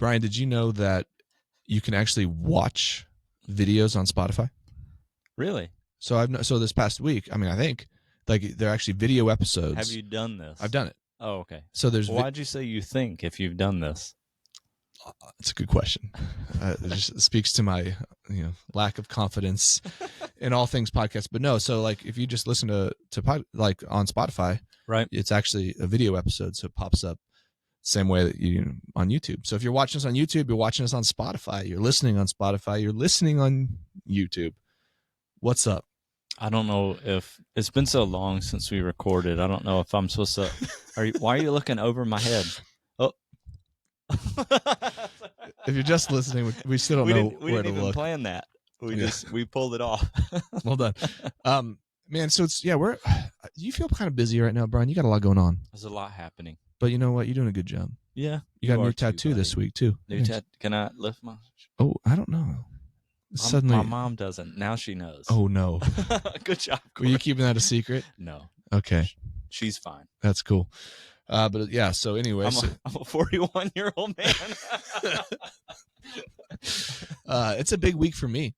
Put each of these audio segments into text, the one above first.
Brian, did you know that you can actually watch videos on Spotify? Really? So this past week, I mean, I think like they're actually video episodes. Have you done this? I've done it. Oh, okay. So there's. Why'd you say you think if you've done this? It's a good question. It just speaks to my lack of confidence in all things podcasts. But no, so like if you just listen to like on Spotify, right? It's actually a video episode, so it pops up same way that you on YouTube. So if you're watching us on YouTube, you're watching us on Spotify. You're listening on Spotify. You're listening on YouTube. What's up? I don't know if it's been so long since we recorded. I don't know if I'm supposed to. Why are you looking over my head? Oh. If you're just listening, we still don't know we where didn't to even look. plan that. We pulled it off. Well done. Man, so it's you feel kind of busy right now, Brian. You got a lot going on. There's a lot happening. But you know what? You're doing a good job. Yeah. You got a new tattoo this week too. New tattoo. Can I lift my? Oh, I don't know. Suddenly, my mom doesn't. Now she knows. Oh no. Good job. Corey. Were you keeping that a secret? No. Okay. She's fine. That's cool. But yeah. So anyway, I'm a 41-year-old man. It's a big week for me.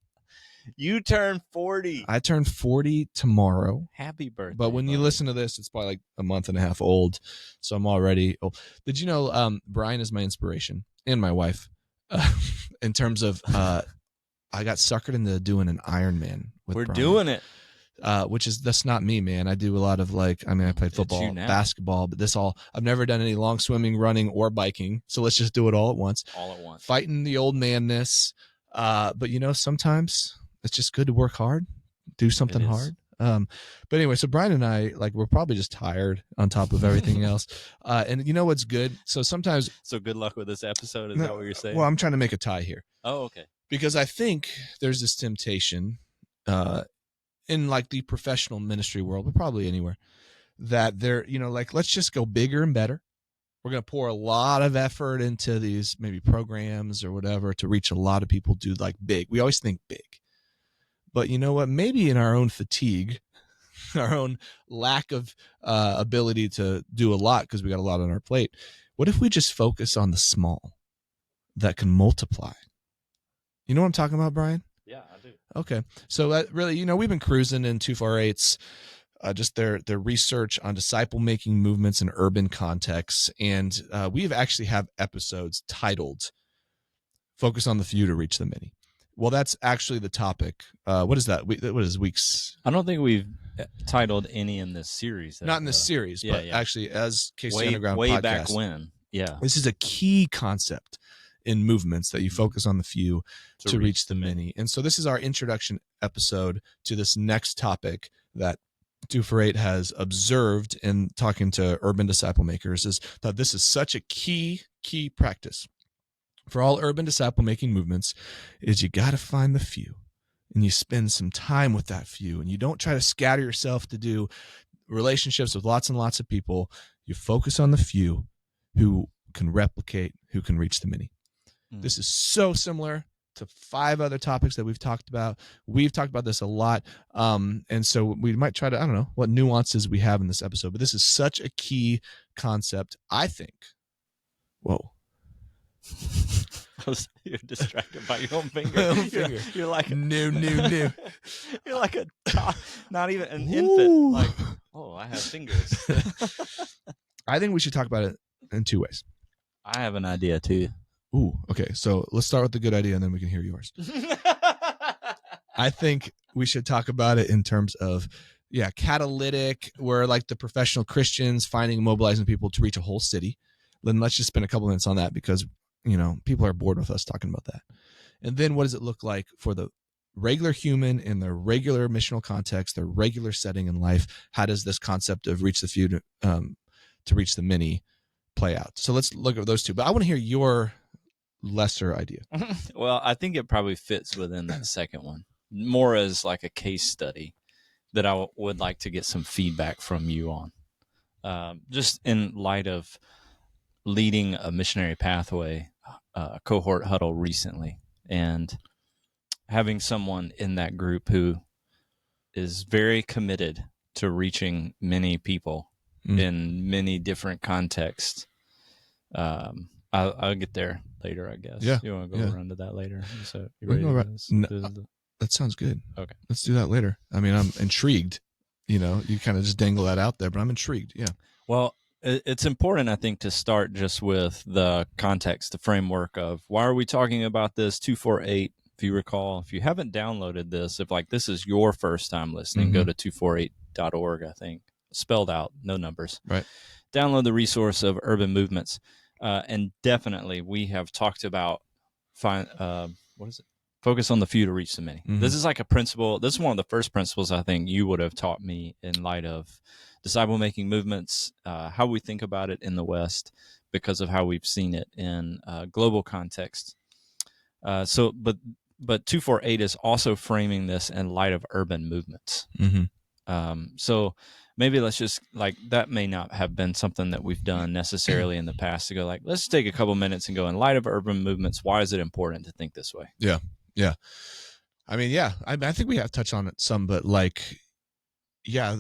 You turn 40. I turn 40 tomorrow. Happy birthday. But when you listen to this, it's probably like a month and a half old. So I'm already old. Did you know Brian is my inspiration and my wife in terms of I got suckered into doing an Ironman with We're Brian, doing it. That's not me, man. I do a lot of I played football, basketball, but I've never done any long swimming, running, or biking. So let's just do it all at once. All at once. Fighting the old manness. But sometimes it's just good to work hard, do something hard. But anyway, so Brian and I, we're probably just tired on top of everything else. And you know what's good? So sometimes. So good luck with this episode. Is that what you're saying? Well, I'm trying to make a tie here. Oh, okay. Because I think there's this temptation in the professional ministry world, but probably anywhere, that let's just go bigger and better. We're going to pour a lot of effort into these maybe programs or whatever to reach a lot of people, do big. We always think big. But you know what? Maybe in our own fatigue, our own lack of ability to do a lot because we got a lot on our plate, what if we just focus on the small that can multiply? You know what I'm talking about, Brian? Yeah, I do. Okay. So really, we've been cruising in 248's, just their research on disciple-making movements in urban contexts. And we've actually have episodes titled Focus on the Few to Reach the Many. Well, that's actually the topic. What is that? What is weeks? I don't think we've titled any in this series. Not in this series, but actually as KC Underground way podcast. Back when. Yeah. This is a key concept in movements that you focus on the few to reach the many. And so this is our introduction episode to this next topic that 248 has observed in talking to urban disciple makers, is that this is such a key practice for all urban disciple making movements. Is you got to find the few and you spend some time with that few, and you don't try to scatter yourself to do relationships with lots and lots of people. You focus on the few who can replicate, who can reach the many. This is so similar to 5 other topics that we've talked about. We've talked about this a lot. And so we might try to, I don't know what nuances we have in this episode, but this is such a key concept, I think. Whoa. You're distracted by your own finger. You're like no. You're like not even an infant. I have fingers. I think we should talk about it in 2 ways. I have an idea too. Ooh, okay. So let's start with the good idea and then we can hear yours. I think we should talk about it in terms of, catalytic, where the professional Christians finding and mobilizing people to reach a whole city. Then let's just spend a couple minutes on that because, people are bored with us talking about that. And then what does it look like for the regular human in their regular missional context, their regular setting in life? How does this concept of reach the few to reach the many play out? So let's look at those two. But I want to hear your lesser idea. Well, I think it probably fits within that second one, more as a case study that I would like to get some feedback from you on. Just in light of leading a missionary pathway cohort huddle recently, and having someone in that group who is very committed to reaching many people in many different contexts. I'll get there. later, I guess. Yeah. You want to go around to that later? So you We ready can go to right- that sounds good. Okay. Let's do that later. I mean, I'm intrigued. You kind of just dangle that out there, but I'm intrigued. Yeah. Well, it's important, I think, to start just with the context, the framework of why are we talking about this 248. If you recall, if you haven't downloaded this, if like this is your first time listening, go to 248.org, I think, spelled out, no numbers. Right. Download the resource of urban movements. And definitely we have talked about focus on the few to reach the many. This is like a principle. This is one of the first principles I think you would have taught me in light of disciple making movements, how we think about it in the West because of how we've seen it in global context. But 248 is also framing this in light of urban movements. So maybe let's just like that may not have been something that we've done necessarily in the past to go like, let's take a couple minutes and go in light of urban movements. Why is it important to think this way? Yeah. Yeah. I mean, yeah, I think we have touched on it some, but like, yeah,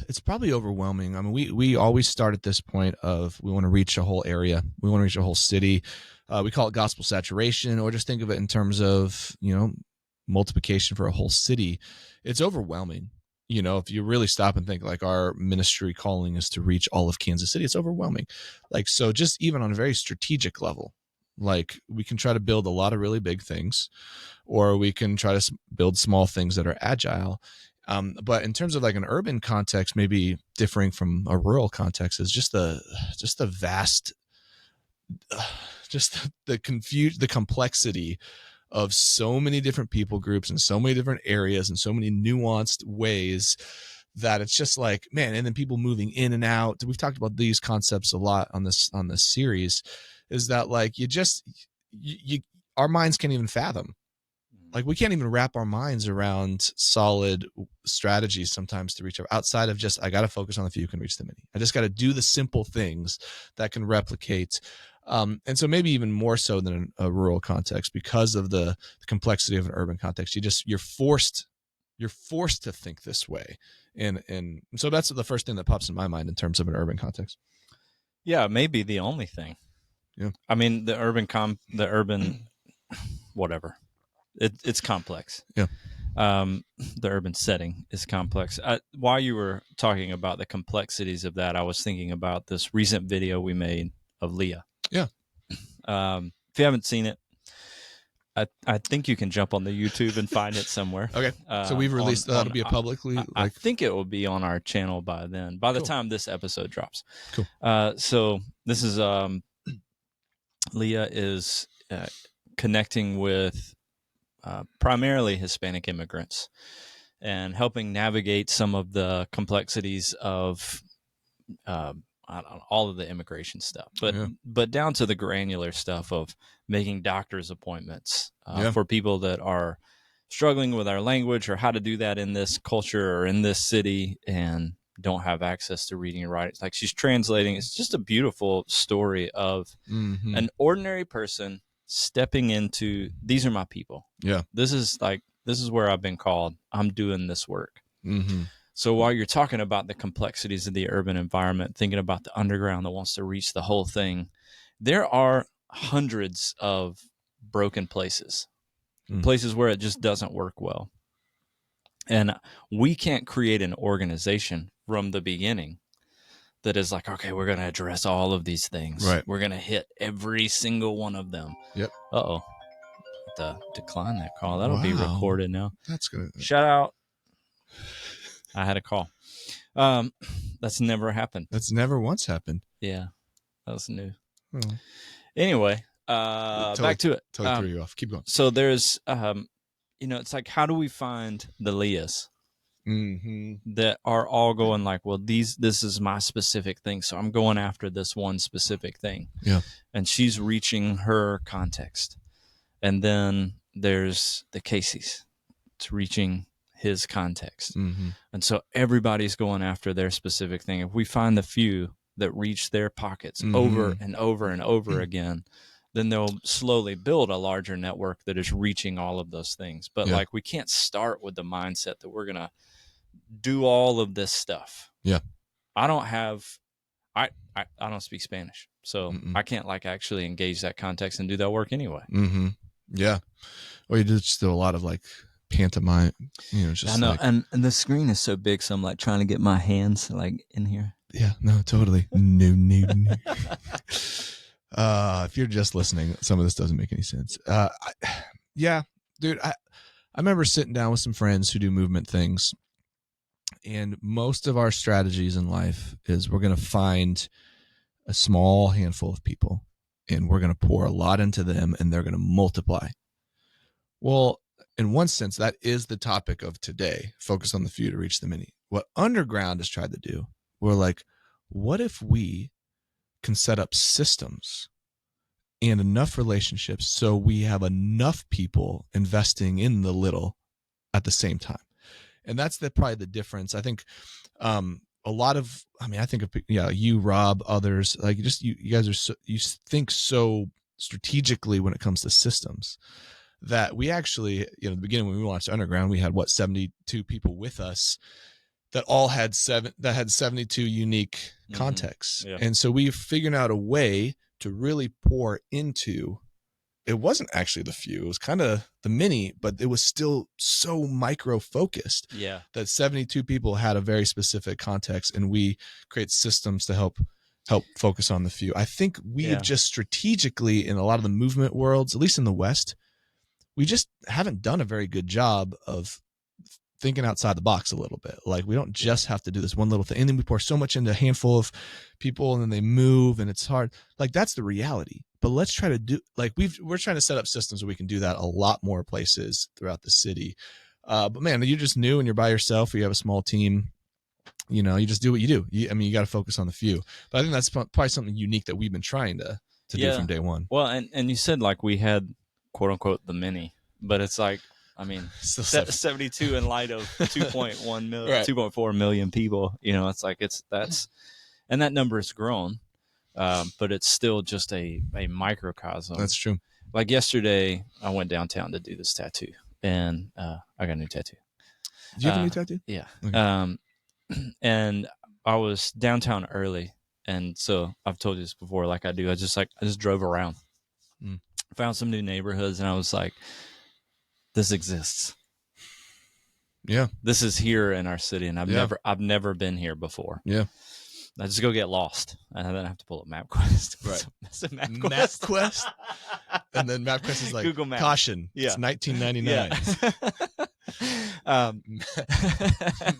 it's probably overwhelming. I mean, we always start at this point of we want to reach a whole area. We want to reach a whole city. We call it gospel saturation, or just think of it in terms of, multiplication for a whole city. It's overwhelming. If you really stop and think like our ministry calling is to reach all of Kansas City, it's overwhelming. Like, so just even on a very strategic level, like we can try to build a lot of really big things, or we can try to build small things that are agile. But in terms of like an urban context, maybe differing from a rural context, is just the vast, just the complexity of so many different people groups and so many different areas and so many nuanced ways that it's just like, man, and then people moving in and out. We've talked about these concepts a lot on this series, is that like our minds can't even fathom. Like we can't even wrap our minds around solid strategies sometimes to reach outside of just, I got to focus on the few who can reach the many. I just got to do the simple things that can replicate. And so maybe even more so than a rural context, because of the complexity of an urban context, you're forced to think this way. And so that's the first thing that pops in my mind in terms of an urban context. Yeah, maybe the only thing. Yeah. I mean, the urban whatever. It's complex. Yeah. The urban setting is complex. While you were talking about the complexities of that, I was thinking about this recent video we made of Leah. Yeah. If you haven't seen it, I think you can jump on the YouTube and find it somewhere. Okay. So we've released that'll be a publicly. I think it will be on our channel by then. By the Cool. time this episode drops. Cool. So this is Leah is connecting with primarily Hispanic immigrants and helping navigate some of the complexities of I don't know, all of the immigration stuff, but down to the granular stuff of making doctor's appointments for people that are struggling with our language or how to do that in this culture or in this city and don't have access to reading and writing. Like she's translating. It's just a beautiful story of an ordinary person stepping into, these are my people. Yeah. This is where I've been called. I'm doing this work. So while you're talking about the complexities of the urban environment, thinking about the underground that wants to reach the whole thing, there are hundreds of broken places, places where it just doesn't work well. And we can't create an organization from the beginning that is like, okay, we're going to address all of these things. Right. We're going to hit every single one of them. Yep. Uh-oh. To decline that call. That'll be recorded now. That's good. Shout out. I had a call. That's never happened. That's never once happened. Yeah. That was new. Oh. Anyway, back to it. Totally threw you off. Keep going. So there's, it's like, how do we find the Leahs that are all going like, well, this is my specific thing. So I'm going after this one specific thing. Yeah. And she's reaching her context. And then there's the Casey's. It's reaching his context. And so everybody's going after their specific thing. If we find the few that reach their pockets over and over and over again, then they'll slowly build a larger network that is reaching all of those things. But like, we can't start with the mindset that we're going to do all of this stuff. Yeah. I don't speak Spanish. So Mm-mm. I can't like actually engage that context and do that work anyway. Mm-hmm. Yeah. Or you just do a lot of like pantomime, just I know, like, and the screen is so big, so I'm like trying to get my hands like in here. yeah, no, totally. No. If you're just listening, some of this doesn't make any sense. Yeah, dude, I remember sitting down with some friends who do movement things, and most of our strategies in life is we're going to find a small handful of people and we're going to pour a lot into them and they're going to multiply. Well, in one sense, that is the topic of today, focus on the few to reach the many. What Underground has tried to do, we're like, what if we can set up systems and enough relationships so we have enough people investing in the little at the same time? And that's probably the difference. I think a lot of, I think of, you, Rob, others, like you guys are you think so strategically when it comes to systems that we actually, at the beginning when we launched Underground, we had 72 people with us that all had 72 unique contexts. Yeah. And so we figured out a way to really pour into, it wasn't actually the few, it was kind of the many, but it was still so micro focused that 72 people had a very specific context, and we create systems to help focus on the few. I think we have just strategically, in a lot of the movement worlds, at least in the West, we just haven't done a very good job of thinking outside the box a little bit. Like, we don't just have to do this one little thing and then we pour so much into a handful of people and then they move and it's hard. Like, that's the reality. But let's try to do, like, we're trying to set up systems where we can do that a lot more places throughout the city. But man, you're just new and you're by yourself, or you have a small team, you just do what you do. You got to focus on the few. But I think that's probably something unique that we've been trying to do from day one. Well, and you said like we had quote unquote the many, but it's like, still 72 in light of 2.1 million, right. 2.4 million people. It's like and that number has grown, but it's still just a microcosm. That's true. Like yesterday, I went downtown to do this tattoo, and I got a new tattoo. Do you have a new tattoo? Yeah. Okay. And I was downtown early, and so I've told you this before. Like I just drove around, found some new neighborhoods, and I was like, this exists. Yeah. This is here in our city, and I've never been here before. Yeah. I just go get lost, and then I have to pull up MapQuest. Right. So MapQuest? And then MapQuest is like, Google Maps. Caution, it's 1999.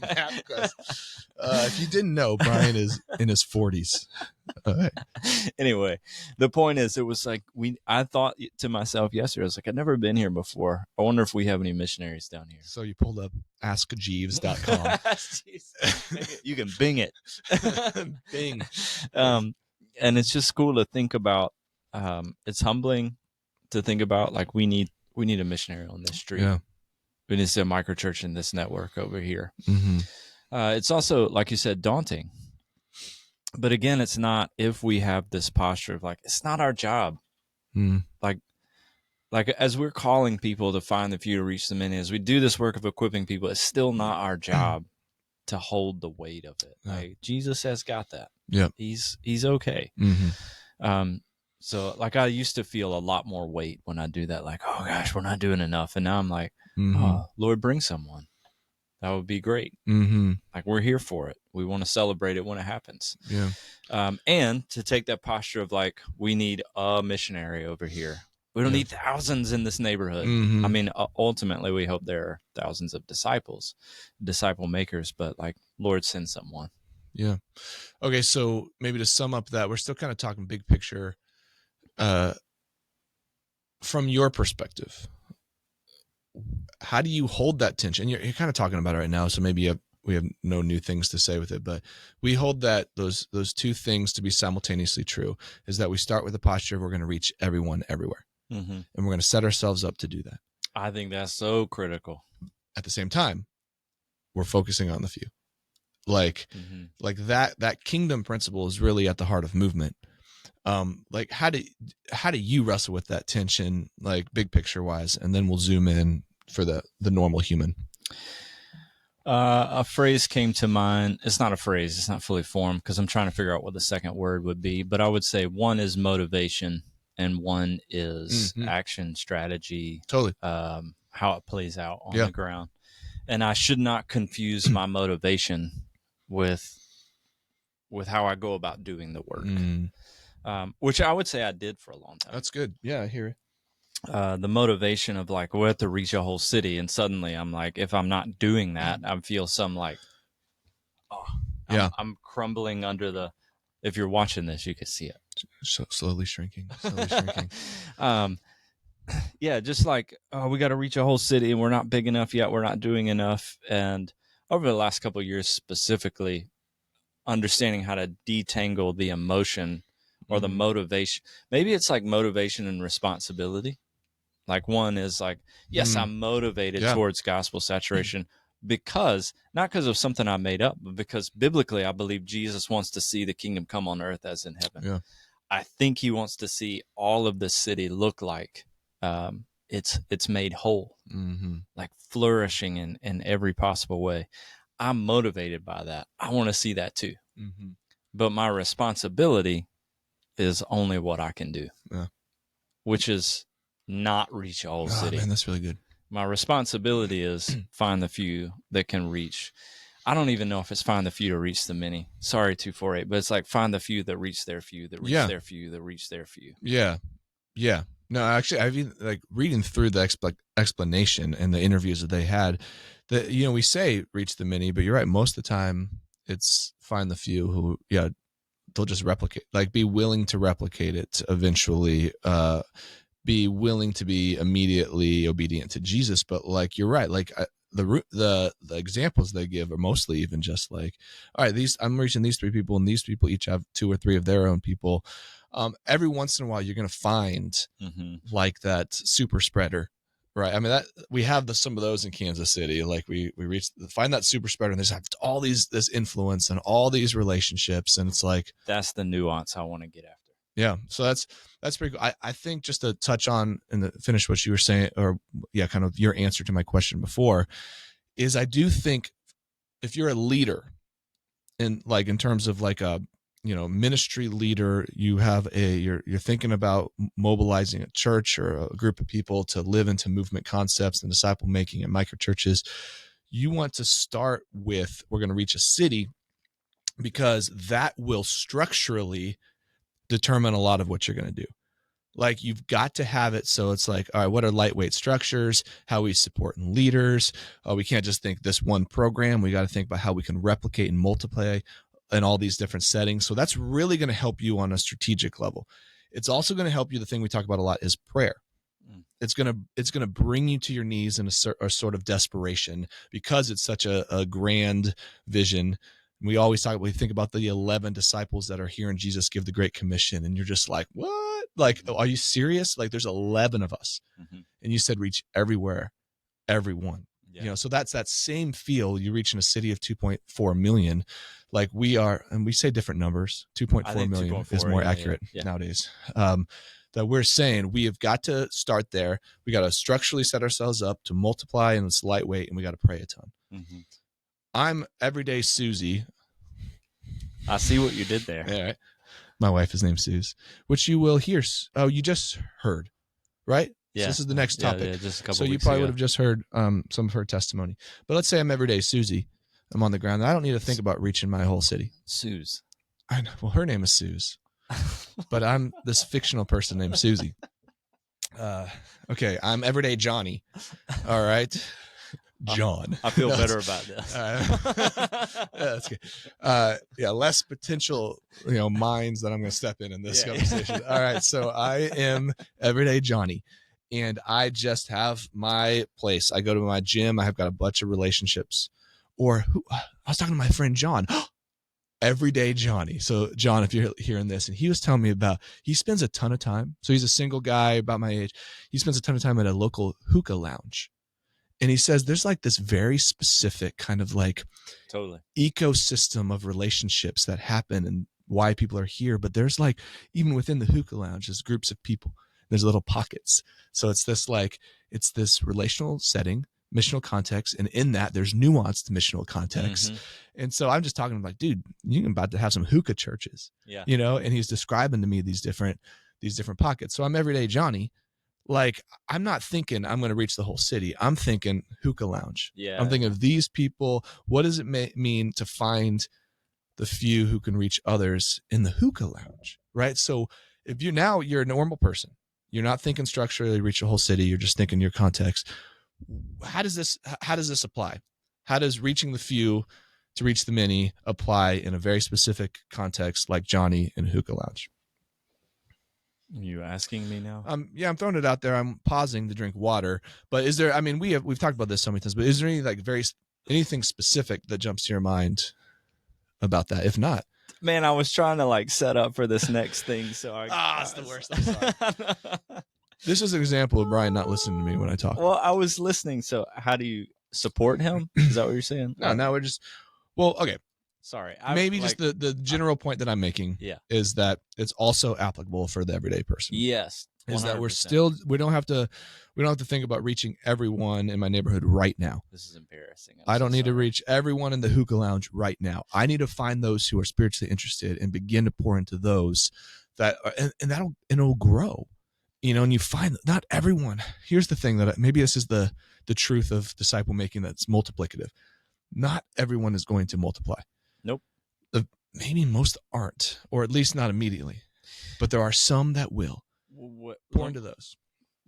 MapQuest. If you didn't know, Brian is in his 40s. Right. Anyway, the point is, it was like I thought to myself yesterday, I was like, I've never been here before. I wonder if we have any missionaries down here. So you pulled up askjeeves.com. You can Bing it. Bing. And it's just cool to think about. It's humbling to think about, like, we need a missionary on this street. Yeah. We need a micro church in this network over here. Mm-hmm. It's also, like you said, daunting. But again, it's not, if we have this posture of like, it's not our job. Like as we're calling people to find the few to reach the many, as we do this work of equipping people, it's still not our job to hold the weight of it. Yeah. Like, Jesus has got that. Yeah. He's okay. Mm-hmm. So like, I used to feel a lot more weight when I do that. Like, oh gosh, we're not doing enough. And now I'm like, oh, Lord, bring someone. That would be great. Mm-hmm. Like, we're here for it. We want to celebrate it when it happens. Yeah. And to take that posture of like, we need a missionary over here. We don't need thousands in this neighborhood. Mm-hmm. Ultimately, we hope there are thousands of disciple makers, but like, Lord, send someone. Yeah. Okay. So maybe to sum up that, we're still kind of talking big picture, from your perspective. How do you hold that tension? You're kind of talking about it right now, so maybe we have no new things to say with it, but we hold that those two things to be simultaneously true, is that we start with the posture of we're going to reach everyone everywhere, and we're going to set ourselves up to do that. I think that's so critical. At the same time, we're focusing on the few. Like that kingdom principle is really at the heart of movement. Like how do you wrestle with that tension, like big picture wise, and then we'll zoom in for the normal human. A phrase came to mind. It's not a phrase. It's not fully formed because I'm trying to figure out what the second word would be. But I would say one is motivation and one is action strategy. Totally. How it plays out on the ground. And I should not confuse my motivation with how I go about doing the work, which I would say I did for a long time. That's good. Yeah, I hear it. The motivation of like, we have to reach a whole city. And suddenly I'm like, if I'm not doing that, I feel some like, I'm crumbling under the, if you're watching this, you can see it. So slowly shrinking. Yeah, just like, we got to reach a whole city and we're not big enough yet. We're not doing enough. And over the last couple of years specifically, understanding how to detangle the emotion or the motivation. Maybe it's like motivation and responsibility. Like one is like, yes, I'm motivated towards gospel saturation because, not because of something I made up, but because biblically I believe Jesus wants to see the kingdom come on earth as in heaven. Yeah. I think he wants to see all of the city look like it's made whole, like flourishing in every possible way. I'm motivated by that. I want to see that too. But my responsibility is only what I can do, which is not reach a whole city. Man, that's really good. My responsibility is find the few that can reach. I don't even know if it's find the few to reach the many. Sorry, 248, but it's like find the few that reach their few, that reach their few, that reach their few. Yeah. Yeah. No, actually, I've been like reading through the explanation and the interviews that they had. That we say reach the many, but you're right. Most of the time, it's find the few who, they'll just replicate, like be willing to replicate it eventually. Be willing to be immediately obedient to Jesus. But like you're right, like the examples they give are mostly even just like, all right, I'm reaching these 3 people, and these people each have 2 or 3 of their own people. Every once in a while, you're going to find like that super spreader, right? I mean, that we have some of those in Kansas City. Like we find that super spreader, and there's all this influence and all these relationships, and it's like that's the nuance I want to get after. Yeah, so that's pretty cool. I think just to touch on and finish what you were saying, or kind of your answer to my question before, is I do think if you're a leader in terms of like a ministry leader, you have you're thinking about mobilizing a church or a group of people to live into movement concepts and disciple making and micro churches. You want to start with, we're going to reach a city, because that will structurally determine a lot of what you're going to do. Like you've got to have it so it's like, all right, what are lightweight structures? How we support leaders? We can't just think this one program. We got to think about how we can replicate and multiply in all these different settings. So that's really going to help you on a strategic level. It's also going to help you. The thing we talk about a lot is prayer. It's going to bring you to your knees in a sort of desperation, because it's such a grand vision. We always we think about the 11 disciples that are hearing Jesus give the Great Commission, and you're just like, what? Like, are you serious? Like, there's 11 of us, and you said reach everywhere, everyone. Yeah. So that's that same feel. You reach in a city of 2.4 million, like we are, and we say different numbers. 2.4 million 2.4 is more accurate nowadays. That we're saying we have got to start there. We got to structurally set ourselves up to multiply, and it's lightweight, and we got to pray a ton. I'm everyday Susie. I see what you did there. Yeah, right. My wife is named Suze, which you will hear. Oh, you just heard, right? Yeah. So this is the next topic. Yeah, just a couple so you weeks probably ago. would have just heard some of her testimony. But let's say I'm everyday Susie. I'm on the ground. I don't need to think about reaching my whole city. Suze. I know. Well, her name is Suze, but I'm this fictional person named Susie. Okay, I'm everyday Johnny. All right. John. I feel better about this. Yeah, that's good. Less potential, minds that I'm going to step in this conversation. All right, so I am everyday Johnny, and I just have my place. I go to my gym. I have got a bunch of relationships. I was talking to my friend John. Everyday Johnny. So John, if you're hearing this, and he was telling me about, he spends a ton of time. So he's a single guy about my age. He spends a ton of time at a local hookah lounge. And he says there's like this very specific kind of like ecosystem of relationships that happen and why people are here. But there's like, even within the hookah lounge, there's groups of people. There's little pockets. So it's this relational setting, missional context, and in that there's nuanced missional context. And so I'm just talking like, dude, you're about to have some hookah churches, and he's describing to me these different pockets. So I'm everyday Johnny. Like, I'm not thinking I'm going to reach the whole city. I'm thinking hookah lounge. I'm thinking of these people. What does it mean to find the few who can reach others in the hookah lounge, right? So if you're a normal person, you're not thinking structurally reach a whole city. You're just thinking your context. How does this apply? How does reaching the few to reach the many apply in a very specific context like Johnny in a hookah lounge? Are you asking me now? Yeah, I'm throwing it out there. I'm pausing to drink water. But is there? I mean, we've talked about this so many times. But is there anything specific that jumps to your mind about that? If not, man, I was trying to set up for this next thing. So it's the worst. I'm sorry. This is an example of Brian not listening to me when I talk. Well, I was listening. So how do you support him? Is that what you're saying? No, we're just. Well, okay. Sorry. Maybe just the general point that I'm making is that it's also applicable for the everyday person. Yes. 100%. Is that we don't have to think about reaching everyone in my neighborhood right now. This is embarrassing. I don't need to reach everyone in the hookah lounge right now. I need to find those who are spiritually interested and begin to pour into those that are, and it'll grow. And you find that not everyone. Here's the thing that maybe this is the truth of disciple making that's multiplicative. Not everyone is going to multiply. Nope. Maybe most aren't, or at least not immediately. But there are some that will. Pour into those.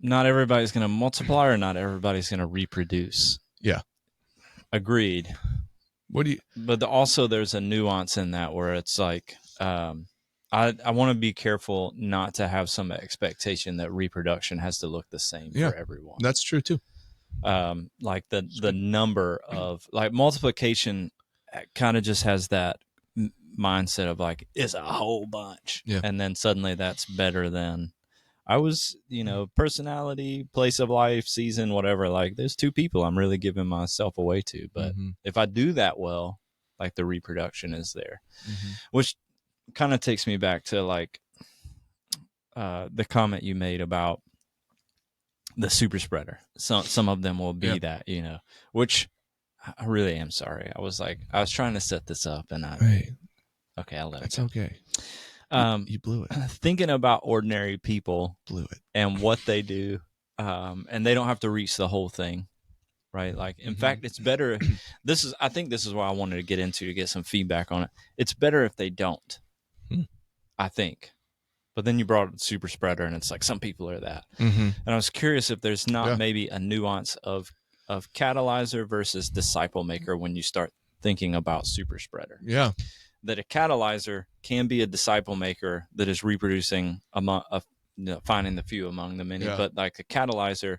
Not everybody's going to multiply, or not everybody's going to reproduce. Yeah. Agreed. But also there's a nuance in that where it's like, I want to be careful not to have some expectation that reproduction has to look the same for everyone. That's true too. Like the number of multiplication kind of just has that mindset of it's a whole bunch, and then suddenly that's better than I was. Personality, place of life, season, whatever. There's two people I'm really giving myself away to, but if I do that well, the reproduction is there, which kind of takes me back to the comment you made about the super spreader. Some of them will be that, which I really am sorry. I was trying to set this up and okay, I'll let it go. Okay. You blew it. Thinking about ordinary people blew it and what they do. And they don't have to reach the whole thing. Right. In fact, it's better. I think this is what I wanted to get into to get some feedback on it. It's better if they don't, I think. But then you brought up the super spreader, and it's some people are that. And I was curious if there's not maybe a nuance of catalyzer versus disciple maker when you start thinking about super spreader. Yeah. That a catalyzer can be a disciple maker that is reproducing finding the few among the many, but a catalyzer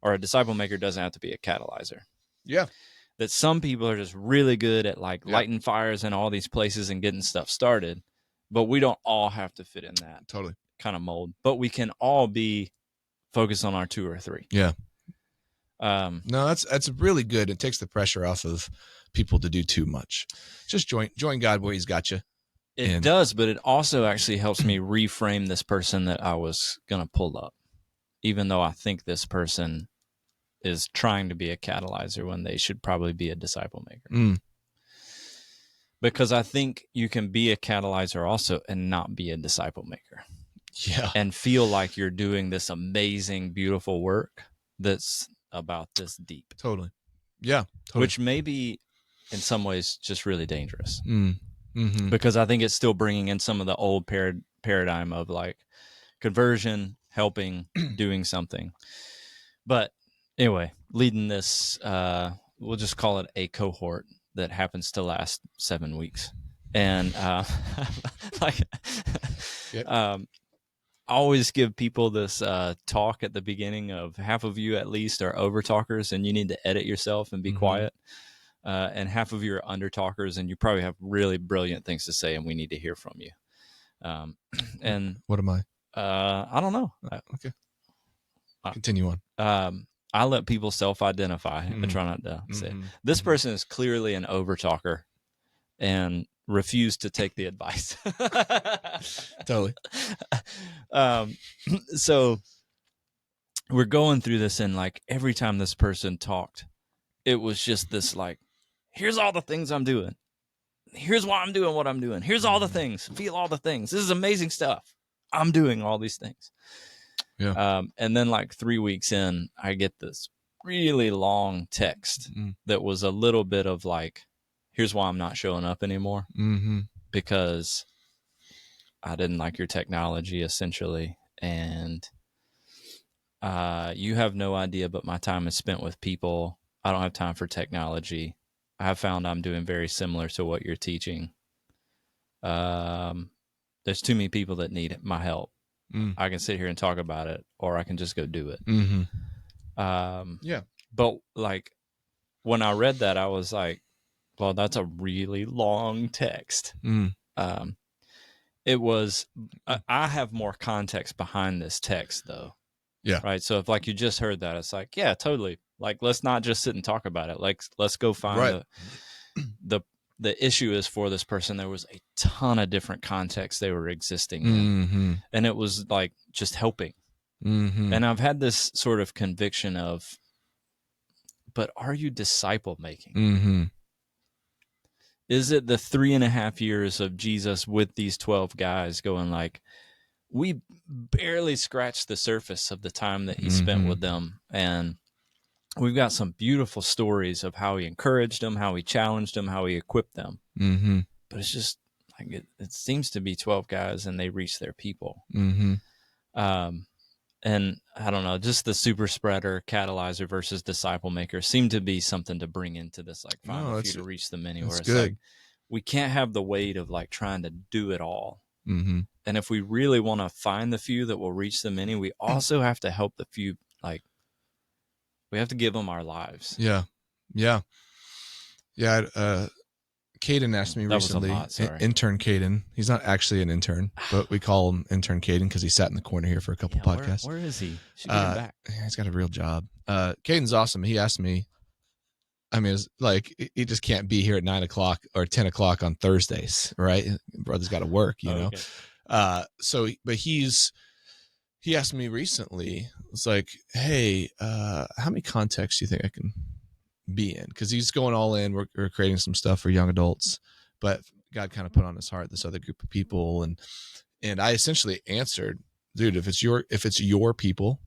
or a disciple maker doesn't have to be a catalyzer. Yeah. That some people are just really good at lighting fires in all these places and getting stuff started, but we don't all have to fit in that kind of mold, but we can all be focused on our 2 or 3. Yeah. No, that's really good. It takes the pressure off of people to do too much. Just join God where he's got you. It does, but it also actually helps me reframe this person that I was going to pull up, even though I think this person is trying to be a catalyzer when they should probably be a disciple maker. Because I think you can be a catalyzer also and not be a disciple maker. Yeah. And feel like you're doing this amazing, beautiful work that's about this deep. Totally. Yeah. Totally. Which may be in some ways just really dangerous. Because I think it's still bringing in some of the old paradigm of conversion, helping, doing something. But anyway, leading this, we'll just call it a cohort that happens to last 7 weeks. And I always give people this talk at the beginning of half of you at least are over talkers and you need to edit yourself and be quiet. And half of you are under talkers and you probably have really brilliant things to say and we need to hear from you. And what am I? I don't know. Okay. Continue on. I let people self-identify. I try not to say it. This person is clearly an over talker and refused to take the advice. Totally. So we're going through this and every time this person talked, it was just this like, here's all the things I'm doing. Here's why I'm doing what I'm doing. Here's all the things. Feel all the things. This is amazing stuff. I'm doing all these things. Yeah. And then like 3 weeks in, I get this really long text that was a little bit of like, here's why I'm not showing up anymore. Because I didn't like your technology, essentially. And you have no idea, but my time is spent with people. I don't have time for technology. I have found I'm doing very similar to what you're teaching. There's too many people that need my help. I can sit here and talk about it, or I can just go do it. Yeah. But like when I read that, I was like, well, that's a really long text. It was, I have more context behind this text though. Yeah. Right. So if like you just heard that, it's like, yeah, totally. Like, let's not just sit and talk about it. Like, let's go find the issue is for this person. There was a ton of different contexts they were existing in, and it was like just helping. And I've had this sort of conviction of, but are you disciple making? Is it the 3.5 years of Jesus with these 12 guys going like, we barely scratched the surface of the time that he spent with them. And we've got some beautiful stories of how he encouraged them, how he challenged them, how he equipped them. But it's just like, it seems to be 12 guys and they reach their people. And I don't know, just the super spreader, catalyzer versus disciple maker seemed to be something to bring into this, like find a few to reach the many, where it's good. Like, we can't have the weight of like trying to do it all. And if we really want to find the few that will reach the many, we also have to help the few. Like, we have to give them our lives. Yeah. Caden asked me recently, intern Caden. He's not actually an intern, but we call him intern Caden because he sat in the corner here for a couple podcasts. Where is he? Should get him back. He's got a real job. Caden's awesome. He asked me, I mean, it's like, he just can't be here at 9 o'clock or 10 o'clock on Thursdays, right? Brother's got to work, you know? But he asked me recently, it's like, hey, how many contexts do you think I can be in? Because he's going all in. We're creating some stuff for young adults, but God kind of put on his heart this other group of people, and I essentially answered, dude, if it's your people,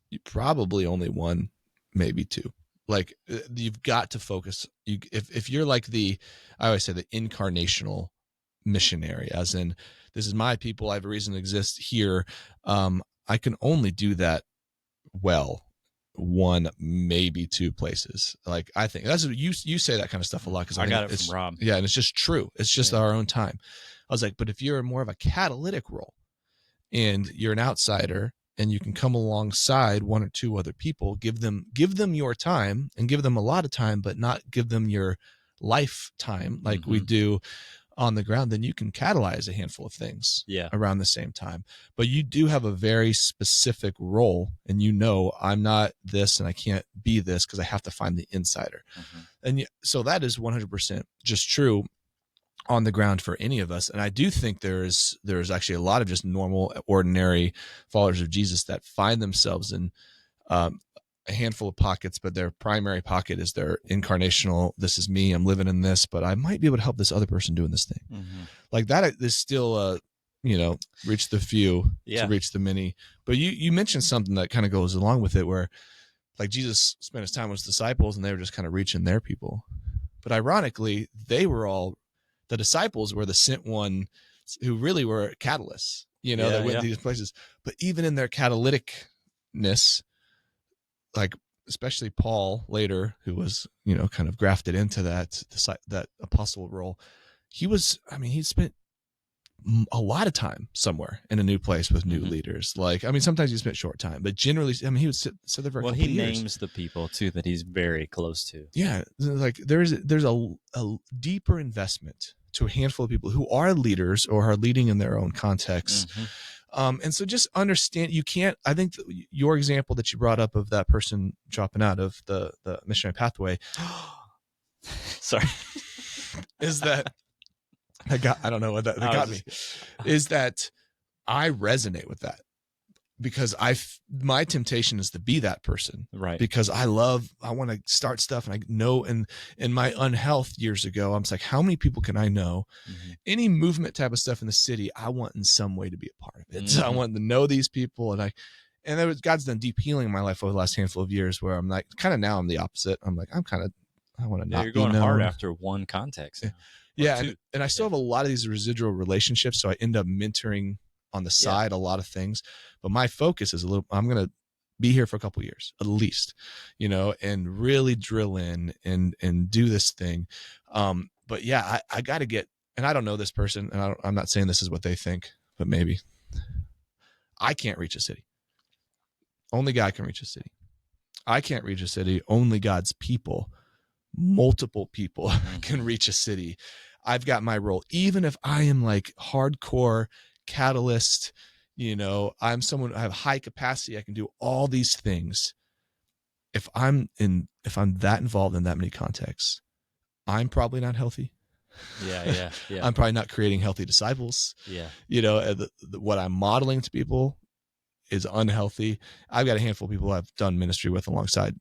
you probably only one, maybe two. Like, you've got to focus. If you're like I always say the incarnational missionary, as in, this is my people, I have a reason to exist here. I can only do that well one, maybe two places. Like, I think that's you say that kind of stuff a lot, because I got it from Rob. Yeah, and it's just true. It's just our own time. I was like, but if you're more of a catalytic role and you're an outsider and you can come alongside one or two other people, give them your time, and give them a lot of time, but not give them your lifetime like we do on the ground, then you can catalyze a handful of things around the same time. But you do have a very specific role, and I'm not this and I can't be this because I have to find the insider. And so that is 100% just true on the ground for any of us. And I do think there's actually a lot of just normal, ordinary followers of Jesus that find themselves in a handful of pockets, but their primary pocket is their incarnational, this is me, I'm living in this, but I might be able to help this other person doing this thing. Like, that is still reach the few to reach the many. But you mentioned something that kind of goes along with it, where like Jesus spent his time with his disciples and they were just kind of reaching their people. But ironically, the disciples were the sent one who really were catalysts, that went to these places. But even in their catalyticness, like especially Paul later, who was, kind of grafted into that apostle role, he spent a lot of time somewhere in a new place with new leaders. Like, sometimes he spent short time, but generally, he would sit there for a couple years. Well, he names the people too that he's very close to. Yeah. Like, there's a deeper investment to a handful of people who are leaders or are leading in their own context. And so just understand, I think your example that you brought up of that person dropping out of the missionary pathway, sorry, is that I don't know what that got me, is that I resonate with that. because my temptation is to be that person, right? Because I want to start stuff, and I know, in my unhealth years ago, I'm like, how many people can I know? Any movement type of stuff in the city, I want in some way to be a part of it. So I want to know these people, and God's done deep healing in my life over the last handful of years, where I'm like, kind of now I'm the opposite. I'm like, I want to not you're be going known. hard after one context now. Yeah, and I still have a lot of these residual relationships, so I end up mentoring on the side a lot of things. But my focus is I'm going to be here for a couple of years at least, and really drill in and do this thing. But yeah, I got to get, and I don't know this person, and I'm not saying this is what they think, but maybe I can't reach a city. Only God can reach a city. I can't reach a city. Only God's people, multiple people can reach a city. I've got my role. Even if I am like hardcore catalyst, I'm someone, I have high capacity, I can do all these things. If I'm that involved in that many contexts, I'm probably not healthy. Yeah. I'm probably not creating healthy disciples. Yeah. What I'm modeling to people is unhealthy. I've got a handful of people I've done ministry with alongside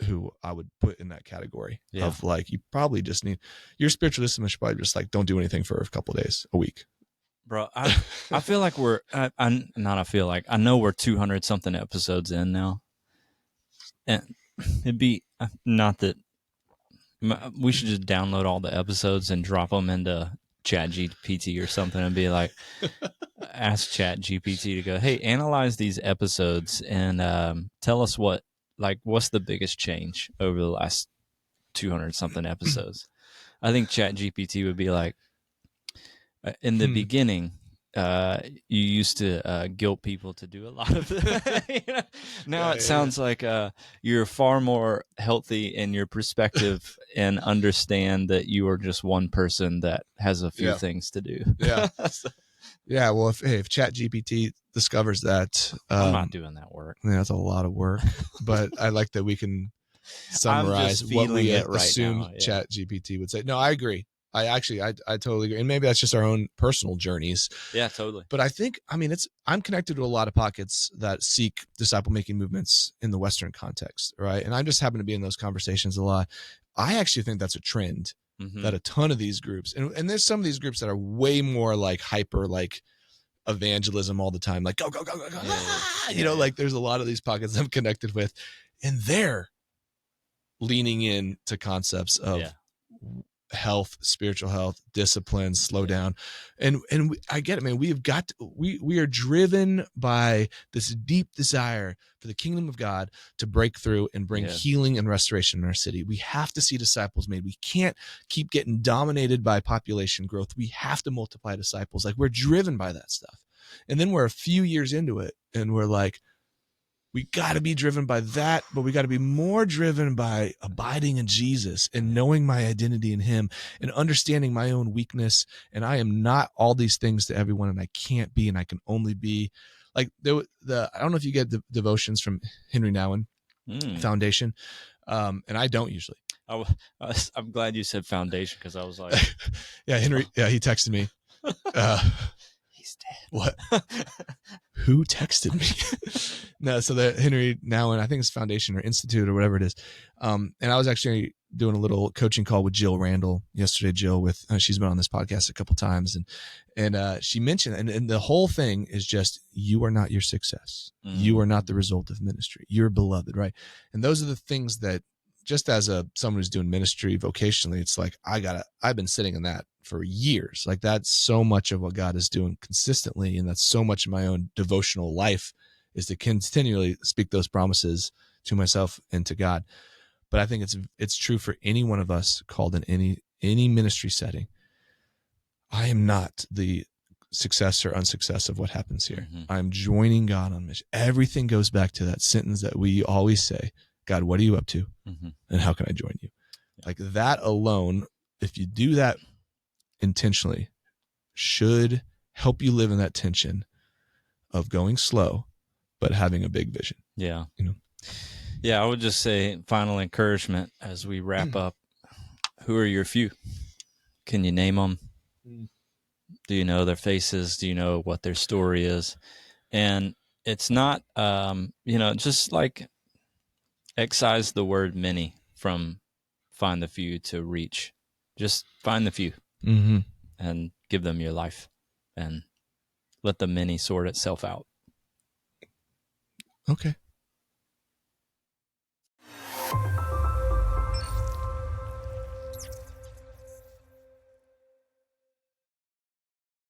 who I would put in that category of like, you probably just need, your spiritual discipline should probably just like, don't do anything for a couple of days, a week. Bro, I feel like I know we're 200 something episodes in now. And it'd be not that we should just download all the episodes and drop them into ChatGPT or something and be like, ask ChatGPT to go, hey, analyze these episodes and tell us what's the biggest change over the last 200 something episodes. I think ChatGPT would be like, in the beginning, you used to guilt people to do a lot of it. Now it sounds like you're far more healthy in your perspective and understand that you are just one person that has a few things to do. Yeah. Yeah. Well, if ChatGPT discovers that, I'm not doing that work. Yeah, that's a lot of work, but I like that we can summarize what we assume ChatGPT would say. No, I agree. I totally agree. And maybe that's just our own personal journeys. Yeah, totally. But I'm connected to a lot of pockets that seek disciple making movements in the Western context. Right. And I just happen to be in those conversations a lot. I actually think that's a trend that a ton of these groups, and there's some of these groups that are way more like hyper, like evangelism all the time. Like, go, go, go, go, go. Like there's a lot of these pockets I'm connected with, and they're leaning into concepts of health, spiritual health, discipline, slow down. And I get it, man. We are driven by this deep desire for the kingdom of God to break through and bring healing and restoration in our city. We have to see disciples made. We can't keep getting dominated by population growth. We have to multiply disciples. Like, we're driven by that stuff. And then we're a few years into it and we're like, we got to be driven by that, but we got to be more driven by abiding in Jesus and knowing my identity in him and understanding my own weakness. And I am not all these things to everyone, and I can't be, and I can only be like I don't know if you get the devotions from Henry Nouwen Foundation. And I don't usually. I'm glad you said foundation, because I was like, Henry. Yeah. He texted me. He's dead. What? Who texted me? No, so the Henry Nouwen, I think it's Foundation or Institute or whatever it is. And I was actually doing a little coaching call with Jill Randall yesterday. Jill, she's been on this podcast a couple times, and she mentioned, and the whole thing is just, you are not your success. You are not the result of ministry. You're beloved, right? And those are the things that, just as someone who's doing ministry vocationally, it's like, I've been sitting in that for years. Like, that's so much of what God is doing consistently. And that's so much of my own devotional life, is to continually speak those promises to myself and to God. But I think it's true for any one of us called in any ministry setting. I am not the success or unsuccess of what happens here. I'm joining God on mission. Everything goes back to that sentence that we always say, God, what are you up to? And how can I join you? Like, that alone, if you do that intentionally, should help you live in that tension of going slow, but having a big vision. Yeah. Yeah. I would just say, final encouragement as we wrap up. Who are your few? Can you name them? Do you know their faces? Do you know what their story is? And it's not, just like excise the word many from find the few to reach. Just find the few Mm-hmm. and give them your life and let the many sort itself out. Okay.